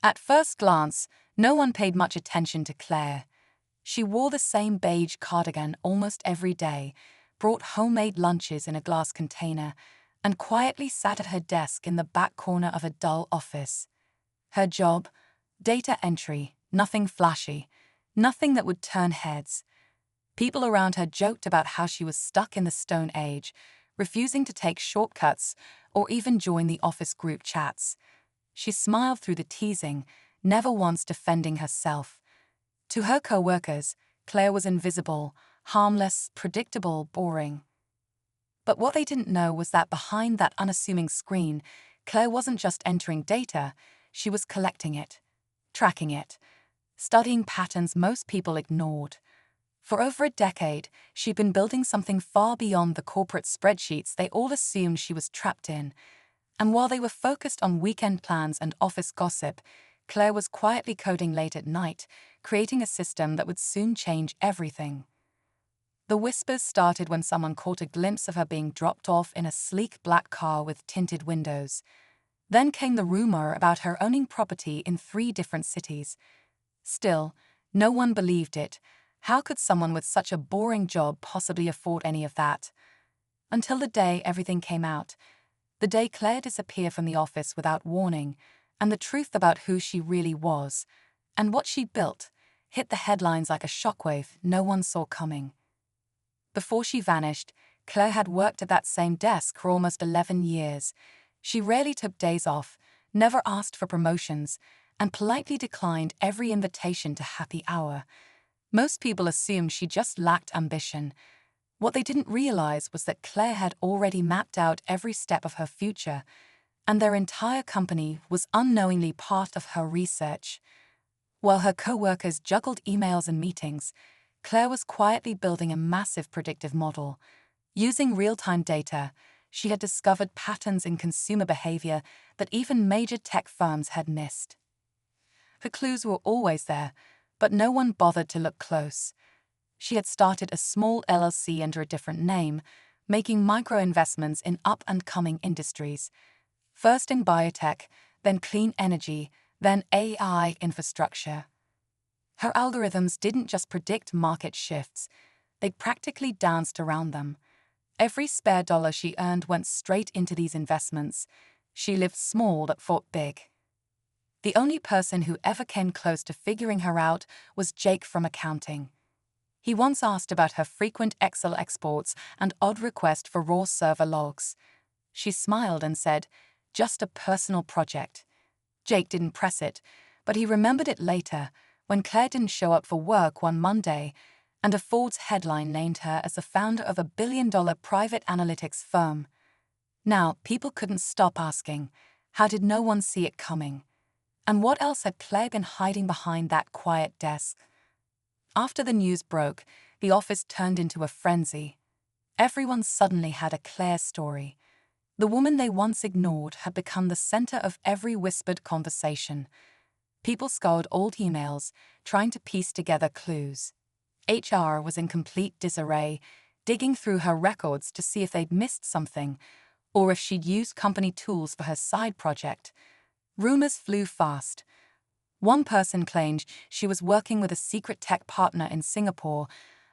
At first glance, no one paid much attention to Claire. She wore the same beige cardigan almost every day, brought homemade lunches in a glass container, and quietly sat at her desk in the back corner of a dull office. Her job? Data entry, nothing flashy, nothing that would turn heads. People around her joked about how she was stuck in the Stone Age, refusing to take shortcuts or even join the office group chats. She smiled through the teasing, never once defending herself. To her co-workers, Claire was invisible, harmless, predictable, boring. But what they didn't know was that behind that unassuming screen, Claire wasn't just entering data, she was collecting it, tracking it, studying patterns most people ignored. For over a decade, she'd been building something far beyond the corporate spreadsheets they all assumed she was trapped in. And while they were focused on weekend plans and office gossip, Claire was quietly coding late at night, creating a system that would soon change everything. The whispers started when someone caught a glimpse of her being dropped off in a sleek black car with tinted windows. Then came the rumor about her owning property in 3 different cities. Still, no one believed it. How could someone with such a boring job possibly afford any of that? Until the day everything came out. The day Claire disappeared from the office without warning, and the truth about who she really was, and what she built, hit the headlines like a shockwave no one saw coming. Before she vanished, Claire had worked at that same desk for almost 11 years. She rarely took days off, never asked for promotions, and politely declined every invitation to happy hour. Most people assumed she just lacked ambition. What they didn't realize was that Claire had already mapped out every step of her future, and their entire company was unknowingly part of her research. While her co-workers juggled emails and meetings, Claire was quietly building a massive predictive model. Using real-time data, she had discovered patterns in consumer behavior that even major tech firms had missed. The clues were always there, but no one bothered to look close. She had started a small LLC under a different name, making micro-investments in up-and-coming industries. First in biotech, then clean energy, then AI infrastructure. Her algorithms didn't just predict market shifts, they practically danced around them. Every spare dollar she earned went straight into these investments. She lived small but fought big. The only person who ever came close to figuring her out was Jake from accounting. He once asked about her frequent Excel exports and odd request for raw server logs. She smiled and said, "Just a personal project." Jake didn't press it, but he remembered it later when Claire didn't show up for work one Monday, and a Forbes headline named her as the founder of a billion-dollar private analytics firm. Now, people couldn't stop asking, how did no one see it coming? And what else had Claire been hiding behind that quiet desk? After the news broke, the office turned into a frenzy. Everyone suddenly had a Claire story. The woman they once ignored had become the center of every whispered conversation. People scoured old emails, trying to piece together clues. HR was in complete disarray, digging through her records to see if they'd missed something, or if she'd used company tools for her side project. Rumors flew fast. One person claimed she was working with a secret tech partner in Singapore.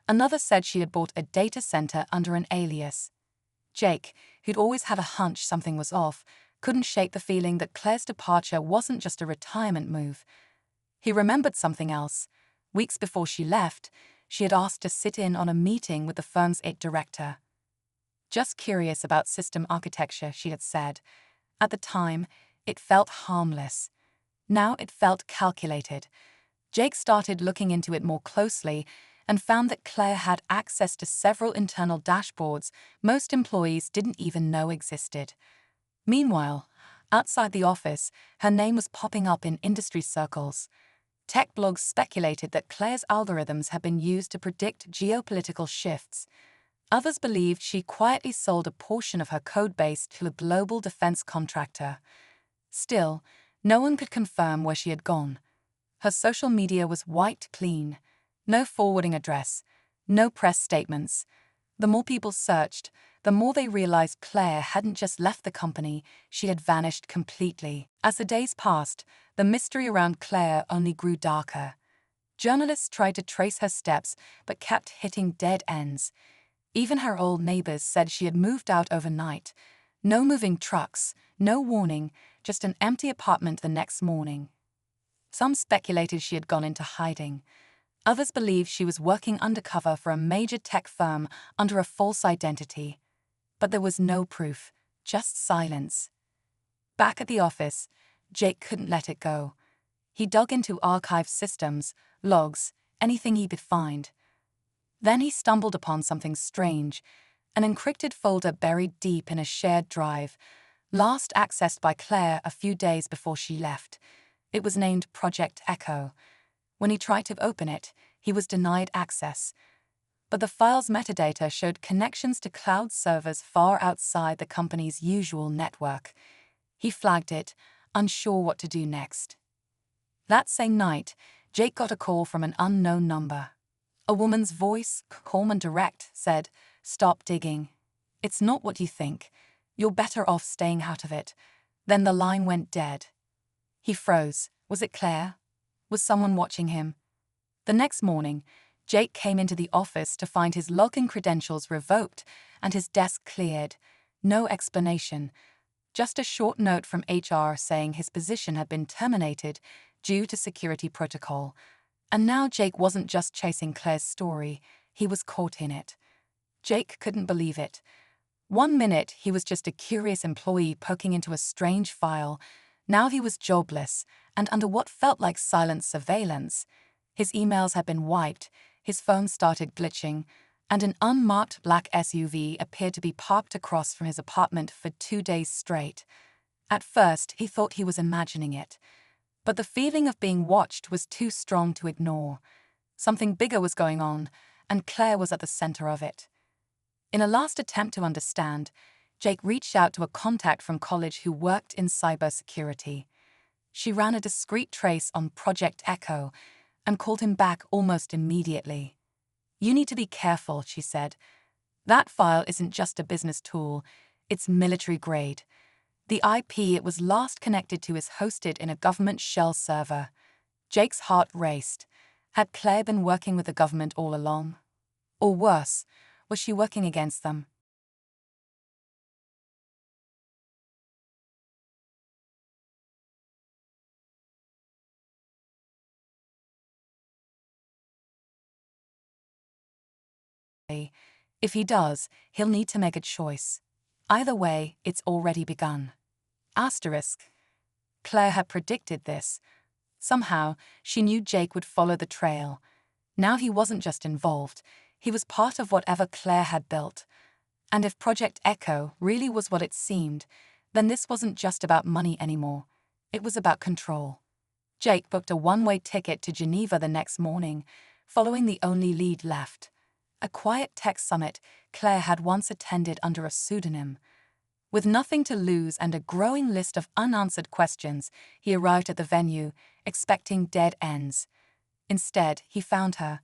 Another said she had bought a data center under an alias. Jake, who'd always had a hunch something was off, couldn't shake the feeling that Claire's departure wasn't just a retirement move. He remembered something else. Weeks before she left, she had asked to sit in on a meeting with the firm's IT director. Just curious about system architecture, she had said. At the time, it felt harmless. Now it felt calculated. Jake started looking into it more closely and found that Claire had access to several internal dashboards most employees didn't even know existed. Meanwhile, outside the office, her name was popping up in industry circles. Tech blogs speculated that Claire's algorithms had been used to predict geopolitical shifts. Others believed she quietly sold a portion of her code base to a global defense contractor. Still, no one could confirm where she had gone. Her social media was wiped clean. No forwarding address, no press statements. The more people searched, the more they realized Claire hadn't just left the company, she had vanished completely. As the days passed, the mystery around Claire only grew darker. Journalists tried to trace her steps but kept hitting dead ends. Even her old neighbors said she had moved out overnight. No moving trucks, no warning, just an empty apartment the next morning. Some speculated she had gone into hiding. Others believed she was working undercover for a major tech firm under a false identity. But there was no proof, just silence. Back at the office, Jake couldn't let it go. He dug into archive systems, logs, anything he could find. Then he stumbled upon something strange, an encrypted folder buried deep in a shared drive, last accessed by Claire a few days before she left. It was named Project Echo. When he tried to open it, he was denied access. But the file's metadata showed connections to cloud servers far outside the company's usual network. He flagged it, unsure what to do next. That same night, Jake got a call from an unknown number. A woman's voice, calm and direct, said, "Stop digging. It's not what you think. You're better off staying out of it." Then the line went dead. He froze. Was it Claire? Was someone watching him? The next morning, Jake came into the office to find his login credentials revoked and his desk cleared. No explanation. Just a short note from HR saying his position had been terminated due to security protocol. And now Jake wasn't just chasing Claire's story, he was caught in it. Jake couldn't believe it. 1 minute he was just a curious employee poking into a strange file. Now he was jobless and under what felt like silent surveillance. His emails had been wiped, his phone started glitching, and an unmarked black SUV appeared to be parked across from his apartment for 2 days straight. At first, he thought he was imagining it. But the feeling of being watched was too strong to ignore. Something bigger was going on, and Claire was at the center of it. In a last attempt to understand, Jake reached out to a contact from college who worked in cybersecurity. She ran a discreet trace on Project Echo and called him back almost immediately. "You need to be careful," she said. "That file isn't just a business tool, it's military grade. The IP it was last connected to is hosted in a government shell server." Jake's heart raced. Had Claire been working with the government all along? Or worse, was she working against them? If he does, he'll need to make a choice. Either way, it's already begun. Asterisk. Claire had predicted this. Somehow, she knew Jake would follow the trail. Now he wasn't just involved, he was part of whatever Claire had built. And if Project Echo really was what it seemed, then this wasn't just about money anymore. It was about control. Jake booked a one-way ticket to Geneva the next morning, following the only lead left. A quiet tech summit Claire had once attended under a pseudonym. With nothing to lose and a growing list of unanswered questions, he arrived at the venue, expecting dead ends. Instead, he found her.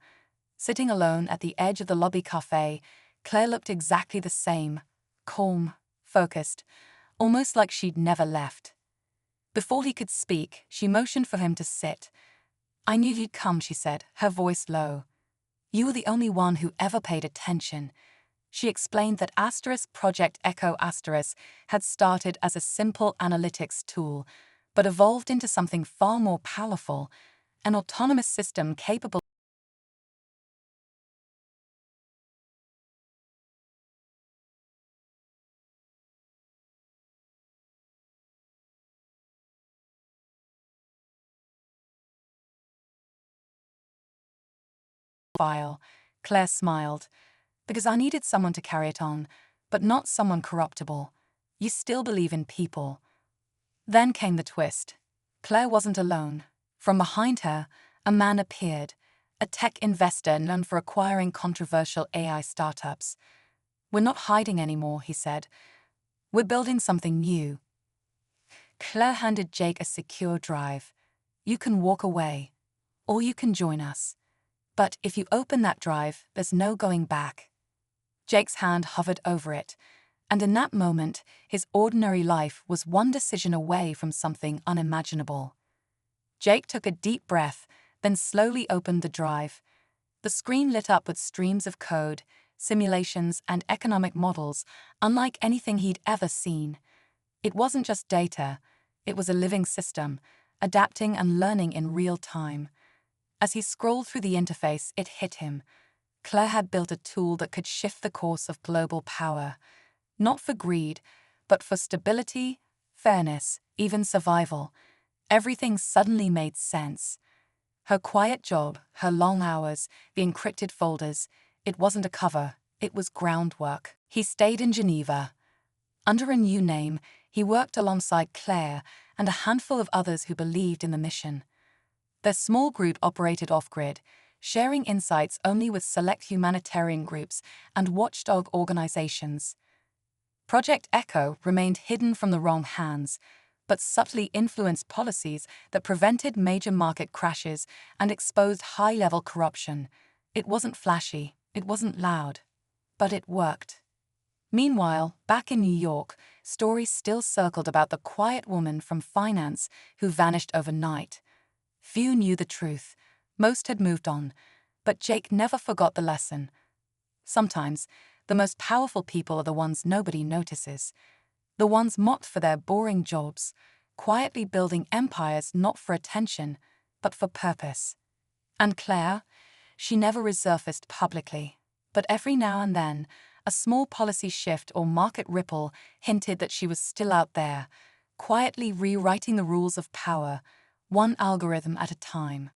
Sitting alone at the edge of the lobby cafe, Claire looked exactly the same, calm, focused, almost like she'd never left. Before he could speak, she motioned for him to sit. "I knew you'd come," she said, her voice low. "You were the only one who ever paid attention." She explained that Project Echo had started as a simple analytics tool, but evolved into something far more powerful, an autonomous system capable file. Claire smiled. "Because I needed someone to carry it on, but not someone corruptible. You still believe in people." Then came the twist. Claire wasn't alone. From behind her, a man appeared, a tech investor known for acquiring controversial AI startups. "We're not hiding anymore," he said. "We're building something new." Claire handed Jake a secure drive. "You can walk away, or you can join us. But if you open that drive, there's no going back." Jake's hand hovered over it, and in that moment, his ordinary life was one decision away from something unimaginable. Jake took a deep breath, then slowly opened the drive. The screen lit up with streams of code, simulations, and economic models, unlike anything he'd ever seen. It wasn't just data, it was a living system, adapting and learning in real time. As he scrolled through the interface, it hit him. Claire had built a tool that could shift the course of global power. Not for greed, but for stability, fairness, even survival. Everything suddenly made sense. Her quiet job, her long hours, the encrypted folders, it wasn't a cover, it was groundwork. He stayed in Geneva. Under a new name, he worked alongside Claire and a handful of others who believed in the mission. Their small group operated off-grid, sharing insights only with select humanitarian groups and watchdog organizations. Project Echo remained hidden from the wrong hands, but subtly influenced policies that prevented major market crashes and exposed high-level corruption. It wasn't flashy, it wasn't loud, but it worked. Meanwhile, back in New York, stories still circled about the quiet woman from finance who vanished overnight. Few knew the truth. Most had moved on, but Jake never forgot the lesson. Sometimes, the most powerful people are the ones nobody notices. The ones mocked for their boring jobs, quietly building empires not for attention, but for purpose. And Claire? She never resurfaced publicly, but every now and then, a small policy shift or market ripple hinted that she was still out there, quietly rewriting the rules of power, one algorithm at a time.